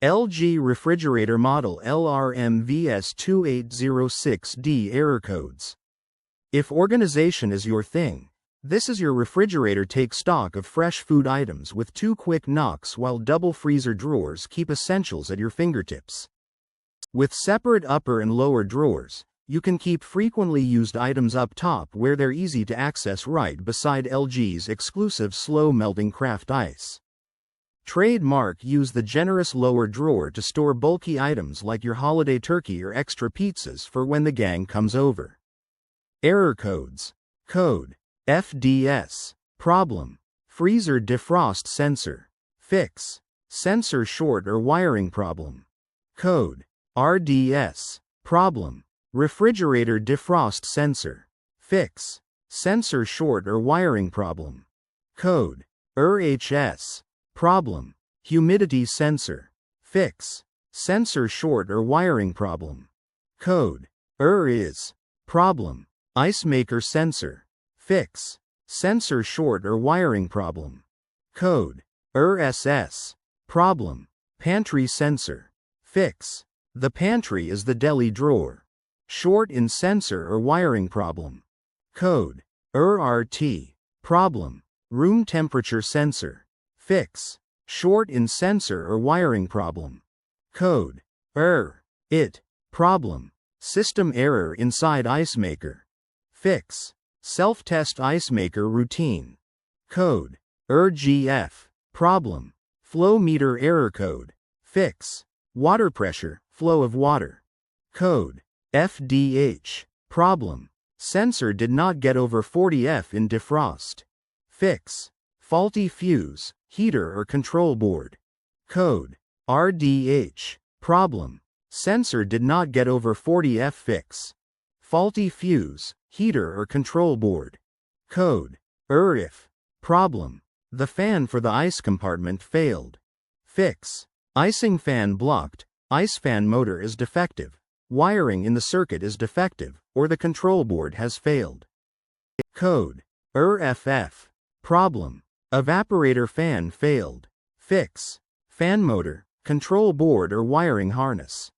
LG refrigerator model LRMVS2806D error codes. If organization is your thing, this is your refrigerator. Take stock of fresh food items with 2 quick knocks, while double freezer drawers keep essentials at your fingertips. With separate upper and lower drawers, you can keep frequently used items up top where they're easy to access, right beside LG's exclusive slow-melting craft ice. Trademark. Use the generous lower drawer to store bulky items like your holiday turkey or extra pizzas for when the gang comes over. Error codes. Code FDS. Problem: freezer defrost sensor. Fix: sensor short or wiring problem. Code RDS. Problem: refrigerator defrost sensor. Fix: sensor short or wiring problem. Code RHS. Problem: humidity sensor. Fix: sensor short or wiring problem. Code is. Problem: ice maker sensor. Fix: sensor short or wiring problem. Code SS. Problem: pantry sensor. Fix: the pantry is the deli drawer. Short in sensor or wiring problem. Code RT. Problem: room temperature sensor. Fix: short in sensor or wiring problem. Code IT. Problem: system error inside ice maker. Fix: self-test ice maker routine. Code GF. Problem: flow meter error code. Fix: water pressure, flow of water. Code FDH. Problem: sensor did not get over 40 F in defrost. Fix: faulty fuse, heater or control board. Code RDH. Problem: sensor did not get over 40 F. Fix: faulty fuse, heater or control board. Code IF. Problem: the fan for the ice compartment failed. Fix: icing fan blocked, ice fan motor is defective, wiring in the circuit is defective, or the control board has failed. Code IRFF. Problem: evaporator fan failed. Fix: fan motor, control board or wiring harness.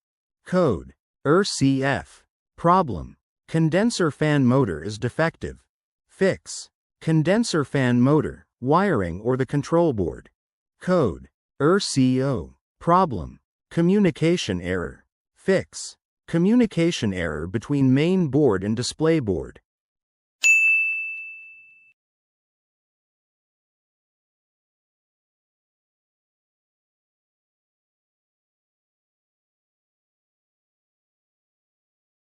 Code IRCF. Problem: condenser fan motor is defective. Fix: condenser fan motor, wiring or the control board. Code IRCO. Problem: communication error. Fix: communication error between main board and display board.